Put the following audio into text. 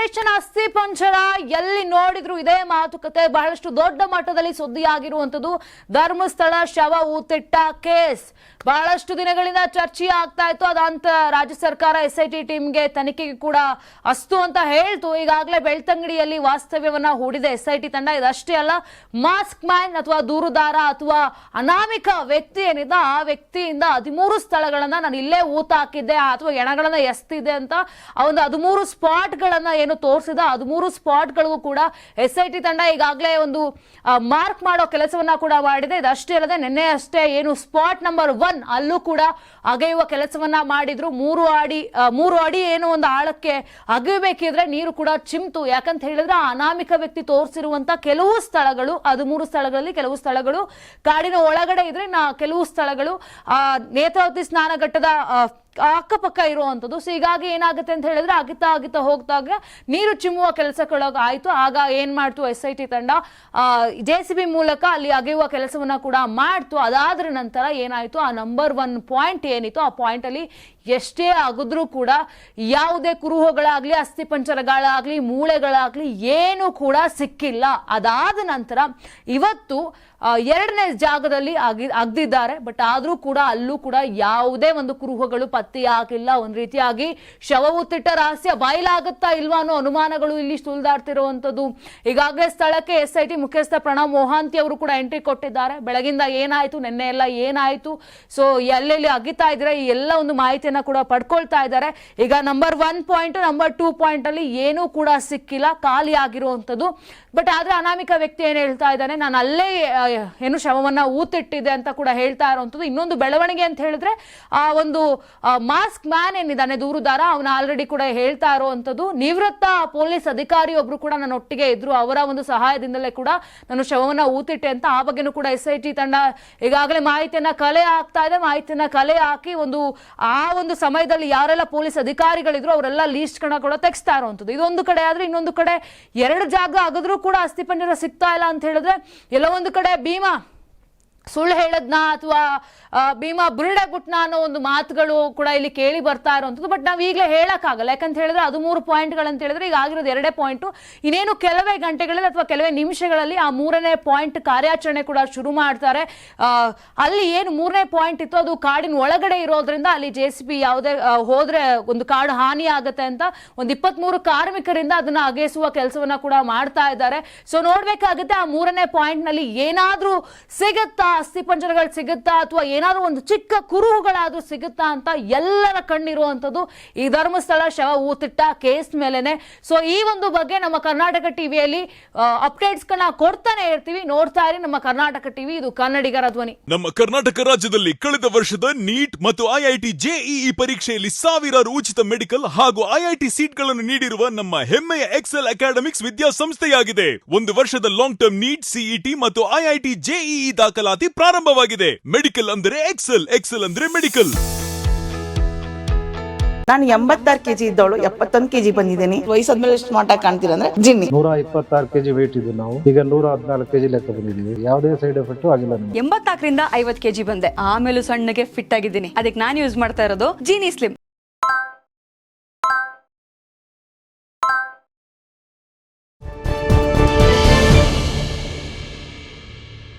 Operation ಅಸ್ಥಿ ಪಂಜರ ಎಲ್ಲಿ ನೋಡಿದ್ರು ಇದೇ ಮಾತುಕತೆ ಬಹಳಷ್ಟು ದೊಡ್ಡ ಮಟ್ಟದಲ್ಲಿ ಸುದ್ದಿಯಾಗಿರುವಂತದ್ದು ಧರ್ಮಸ್ಥಳ ಶವ ಊತಿಟ್ಟ ಕೇಸ್ ಬಹಳಷ್ಟು ದಿನಗಳಿಂದ ಚರ್ಚೆ ಆಗ್ತಾ ಇತ್ತು. ಅದಂತ ರಾಜ್ಯ ಸರ್ಕಾರ SIT ಟೀಮ್ಗೆ ತನಿಖೆಗೆ ಕೂಡ ಅಸ್ತು ಅಂತ ಹೇಳ್ತು. ಈಗಾಗಲೇ ಬೆಳ್ತಂಗಡಿಯಲ್ಲಿ ವಾಸ್ತವ್ಯವನ್ನ ಹೂಡಿದೆ SIT ತಂಡ. ಇದಷ್ಟೇ ಅಲ್ಲ, ಮಾಸ್ಕ್ ಮ್ಯಾನ್ ಅಥವಾ ದೂರುದಾರ ಅಥವಾ ಅನಾಮಿಕ ವ್ಯಕ್ತಿ ಏನಿದೆ ಆ ವ್ಯಕ್ತಿಯಿಂದ 13 ಸ್ಥಳಗಳನ್ನ ನಾನು ಇಲ್ಲೇ ಊತ ಹಾಕಿದ್ದೆ ಅಥವಾ ಎಣಗಳನ್ನ ಎಸ್ತಿದೆ ಅಂತ ಆ ಒಂದು 13 ಸ್ಪಾಟ್ಗಳನ್ನ ಏನು ತೋರಿಸಿದ 13 ಸ್ಪಾಟ್ಗಳಿಗೂ ಕೂಡ SIT ತಂಡ ಈಗಾಗಲೇ ಒಂದು ಮಾರ್ಕ್ ಮಾಡೋ ಕೆಲಸವನ್ನ ಕೂಡ ಮಾಡಿದೆ. ಇದಷ್ಟೇ ಅಲ್ಲದೆ ನಿನ್ನೆ ಅಷ್ಟೇ ಏನು ಸ್ಪಾಟ್ ನಂಬರ್ 1 ಅಲ್ಲೂ ಕೂಡ ಅಗೆಯುವ ಕೆಲಸವನ್ನ ಮಾಡಿದ್ರು. 3 ಅಡಿ ಏನು ಒಂದು ಆಳಕ್ಕೆ ಅಗೆಯಬೇಕಿದ್ರೆ ನೀರು ಕೂಡ ಚಿಮ್ತು. ಯಾಕಂತ ಹೇಳಿದ್ರೆ ಆ ಅನಾಮಿಕ ವ್ಯಕ್ತಿ ತೋರಿಸಿರುವಂತ ಕೆಲವು ಸ್ಥಳಗಳು 13 ಸ್ಥಳಗಳಲ್ಲಿ ಕೆಲವು ಸ್ಥಳಗಳು ಕಾಡಿನ ಒಳಗಡೆ ಇದ್ರೆ ಕೆಲವು ಸ್ಥಳಗಳು ನೇತ್ರಾವತಿ ಸ್ನಾನಘಟ್ಟದ ಅಕ್ಕಪಕ್ಕ ಇರುವಂತದ್ದು. ಸೊ ಹೀಗಾಗಿ ಏನಾಗುತ್ತೆ ಅಂತ ಹೇಳಿದ್ರೆ ಅಗಿತಾ ಹೋಗ್ದಾಗ ನೀರು ಚಿಮ್ಮುವ ಕೆಲಸಗಳಾಗ ಆಯ್ತು. ಆಗ ಏನ್ ಮಾಡ್ತು SIT ತಂಡ JCB ಮೂಲಕ ಅಲ್ಲಿ ಅಗೆಯುವ ಕೆಲಸವನ್ನ ಕೂಡ ಮಾಡ್ತು. ಅದಾದ್ರ ನಂತರ ಏನಾಯ್ತು, ಆ ನಂಬರ್ 1 ಪಾಯಿಂಟ್ ಏನಿತ್ತು ಆ ಪಾಯಿಂಟ್ ಅಲ್ಲಿ ಎಷ್ಟೇ ಅಗದ್ರೂ ಕೂಡ ಯಾವುದೇ ಕುರುಹುಗಳಾಗ್ಲಿ ಅಸ್ಥಿಪಂಜರಗಳಾಗ್ಲಿ ಮೂಳೆಗಳಾಗ್ಲಿ ಏನು ಕೂಡ ಸಿಕ್ಕಿಲ್ಲ. ಅದಾದ ನಂತರ ಇವತ್ತು 2ನೇ ಜಾಗದಲ್ಲಿ ಅಗ್ದಿದ್ದಾರೆ. ಬಟ್ ಆದ್ರೂ ಕೂಡ ಅಲ್ಲೂ ಕೂಡ ಯಾವುದೇ ಒಂದು ಕುರುಹುಗಳು ಪತ್ತೆಯಾಗಿಲ್ಲ. ಒಂದ್ ರೀತಿಯಾಗಿ ಶವ ಊತಿಟ್ಟ ರಹಸ್ಯ ಬಯಲಾಗುತ್ತಾ ಇಲ್ವಾ ಅನ್ನೋ ಅನುಮಾನಗಳು ಇಲ್ಲಿ ಸುಳಿದಾಡ್ತಿರುವಂತದ್ದು. ಈಗಾಗಲೇ ಸ್ಥಳಕ್ಕೆ SIT ಮುಖ್ಯಸ್ಥ ಪ್ರಣವ್ ಮೊಹಾಂತಿ ಅವರು ಕೂಡ ಎಂಟ್ರಿ ಕೊಟ್ಟಿದ್ದಾರೆ. ಬೆಳಗಿಂದ ಏನಾಯ್ತು, ನಿನ್ನೆ ಎಲ್ಲ ಏನಾಯ್ತು, ಸೊ ಎಲ್ಲೆಲ್ಲಿ ಅಗಿತಾ ಇದ್ರೆ ಈ ಎಲ್ಲ ಒಂದು ಮಾಹಿತಿಯನ್ನ ಕೂಡ ಪಡ್ಕೊಳ್ತಾ ಇದ್ದಾರೆ. ಈಗ ನಂಬರ್ 1 ಪಾಯಿಂಟ್ ನಂಬರ್ 2 ಪಾಯಿಂಟ್ ಅಲ್ಲಿ ಏನೂ ಕೂಡ ಸಿಕ್ಕಿಲ್ಲ, ಖಾಲಿ ಆಗಿರುವಂತದ್ದು. ಬಟ್ ಆದ್ರೆ ಅನಾಮಿಕ ವ್ಯಕ್ತಿ ಏನ್ ಹೇಳ್ತಾ ಇದ್ದಾನೆ, ನಾನು ಅಲ್ಲೇ ಏನು ಶವವನ್ನ ಊತಿಟ್ಟಿದೆ ಅಂತ ಕೂಡ ಹೇಳ್ತಾ ಇರುವಂತದ್ದು. ಇನ್ನೊಂದು ಬೆಳವಣಿಗೆ ಅಂತ ಹೇಳಿದ್ರೆ ಆ ಒಂದು ಮಾಸ್ಕ್ ಮ್ಯಾನ್ ಏನಿದ್ದಾನೆ ದೂರುದಾರ, ಅವನ ಆಲ್ರೆಡಿ ಕೂಡ ಹೇಳ್ತಾ ಇರುವಂತದ್ದು ನಿವೃತ್ತ ಪೊಲೀಸ್ ಅಧಿಕಾರಿ ಒಬ್ರು ಕೂಡ ನನ್ನ ಒಟ್ಟಿಗೆ ಇದ್ರು, ಅವರ ಒಂದು ಸಹಾಯದಿಂದಲೇ ಕೂಡ ನಾನು ಶವವನ್ನ ಊತಿಟ್ಟೆ ಅಂತ. ಆ ಬಗ್ಗೆನೂ ಕೂಡ SIT ತಂಡ ಈಗಾಗಲೇ ಮಾಹಿತಿಯನ್ನ ಕಲೆ ಹಾಕ್ತಾ ಇದೆ. ಮಾಹಿತಿಯನ್ನ ಕಲೆ ಹಾಕಿ ಆ ಒಂದು ಸಮಯದಲ್ಲಿ ಯಾರೆಲ್ಲ ಪೊಲೀಸ್ ಅಧಿಕಾರಿಗಳಿದ್ರು ಅವರೆಲ್ಲ ಲೀಸ್ಟ್ ಕೂಡ ತೆಗೆಸ್ತಾ ಇರುವಂತದ್ದು. ಇದೊಂದು ಕಡೆ ಆದ್ರೆ ಇನ್ನೊಂದು ಕಡೆ 2 ಜಾಗ ಆಗದ್ರೂ ಕೂಡ ಅಸ್ಥಿಪಂಜರ ಸಿಗ್ತಾ ಇಲ್ಲ ಅಂತ ಹೇಳಿದ್ರೆ ಎಲ್ಲೋ ಒಂದು ಕಡೆ ಭೀಮಾ ಸುಳ್ಳು ಹೇಳದ್ನ ಅಥವಾ ಭೀಮಾ ಬುರುಡೆ ಬಿಟ್ನ ಅನ್ನೋ ಒಂದು ಮಾತುಗಳು ಕೂಡ ಇಲ್ಲಿ ಕೇಳಿ ಬರ್ತಾ ಇರುವಂಥದ್ದು. ಬಟ್ ನಾವು ಈಗಲೇ ಹೇಳಕ್ಕಾಗಲ್ಲ. ಯಾಕಂತ ಹೇಳಿದ್ರೆ 13 ಪಾಯಿಂಟ್ಗಳಂತ ಹೇಳಿದ್ರೆ ಈಗ ಆಗಿರೋದು 2 ಪಾಯಿಂಟು. ಇನ್ನೇನು ಕೆಲವೇ ಗಂಟೆಗಳಲ್ಲಿ ಅಥವಾ ಕೆಲವೇ ನಿಮಿಷಗಳಲ್ಲಿ ಆ 3ನೇ ಪಾಯಿಂಟ್ ಕಾರ್ಯಾಚರಣೆ ಕೂಡ ಶುರು ಮಾಡ್ತಾರೆ. ಅಲ್ಲಿ ಏನು 3ನೇ ಪಾಯಿಂಟ್ ಇತ್ತು ಅದು ಕಾಡಿನ ಒಳಗಡೆ ಇರೋದ್ರಿಂದ ಅಲ್ಲಿ JCB ಯಾವುದೇ ಹೋದ್ರೆ ಒಂದು ಕಾಡು ಹಾನಿ ಆಗುತ್ತೆ ಅಂತ ಒಂದು 23 ಕಾರ್ಮಿಕರಿಂದ ಅದನ್ನ ಅಗೆಸುವ ಕೆಲಸವನ್ನ ಕೂಡ ಮಾಡ್ತಾ ಇದ್ದಾರೆ. ಸೊ ನೋಡ್ಬೇಕಾಗುತ್ತೆ ಆ 3ನೇ ಪಾಯಿಂಟ್ ನಲ್ಲಿ ಏನಾದ್ರೂ ಸಿಗುತ್ತಾ, ಅಸ್ಥಿಪಂಜರಗಳು ಸಿಗುತ್ತಾ ಅಥವಾ ಏನಾದ್ರೂ ಒಂದು ಚಿಕ್ಕ ಕುರುಹುಗಳಾದ್ರೂ ಸಿಗುತ್ತಾ ಅಂತ ಎಲ್ಲರ ಕಣ್ಣಿರುವಂತದ್ದು ಈ ಧರ್ಮಸ್ಥಳ ಶವ ಊತಿಟ್ಟ ಕೇಸ್ ಮೇಲೆನೆ. ಸೊ ಈ ಒಂದು ಬಗ್ಗೆ ನಮ್ಮ ಕರ್ನಾಟಕ ಟಿವಿಯಲ್ಲಿ ಅಪ್ಡೇಟ್ಸ್ ಕೊಡ್ತಾನೆ ಇರ್ತೀವಿ. ನೋಡ್ತಾ ಇರಿ ನಮ್ಮ ಕರ್ನಾಟಕ ಟಿವಿ, ಇದು ಕನ್ನಡಿಗರ ಧ್ವನಿ. ನಮ್ಮ ಕರ್ನಾಟಕ ರಾಜ್ಯದಲ್ಲಿ ಕಳೆದ ವರ್ಷದ ನೀಟ್ ಮತ್ತು IIT JEE ಪರೀಕ್ಷೆಯಲ್ಲಿ ಸಾವಿರಾರು ಉಚಿತ ಮೆಡಿಕಲ್ ಹಾಗೂ IIT ಸೀಟ್ಗಳನ್ನು ನೀಡಿರುವ ನಮ್ಮ ಹೆಮ್ಮೆಯ ಎಕ್ಸೆಲ್ ಅಕಾಡೆಮಿಕ್ಸ್ ವಿದ್ಯಾಸಂಸ್ಥೆಯಾಗಿದೆ. 1 ವರ್ಷದ ಲಾಂಗ್ ಟರ್ಮ್ ನೀಟ್, CET ಮತ್ತು IIT JEE ದಾಖಲಾತಿ ಪ್ರಾರಂಭವಾಗಿದೆ. ಮೆಡಿಕಲ್ ಅಂದರೆ ಎಕ್ಸೆಲ್ ಅಂದ್ರೆ ಮೆಡಿಕಲ್. ನಾನು 86 kg ಇದ್ದವಳು 71 kg ಬಂದಿದ್ದೀನಿ. ವಯಸ್ಸಾದ್ಮೇಲೆ ಎಷ್ಟು ಸ್ಮಾರ್ಟ್ ಆಗಿ ಕಾಣ್ತೀರಾ ಅಂದ್ರೆ ಜಿನ್ನಿ. 126 kg ವೇಟ್ ಇದೆ. ನಾವು ಈಗ 114 kg ಲೆಕ್ಕ ಬಂದಿದ್ದೀವಿ. ಯಾವುದೇ ಸೈಡ್ ಎಫೆಕ್ಟ್ ಆಗಿಲ್ಲ. 84ರಿಂದ 50 kg ಬಂದೆ. ಆಮೇಲೆ ಸಣ್ಣಗೆ ಫಿಟ್ ಆಗಿದ್ದೀನಿ. ಅದಕ್ಕೆ ನಾನು ಯೂಸ್ ಮಾಡ್ತಾ ಇರೋದು ಜೀನಿ ಸ್ಲಿಮ್.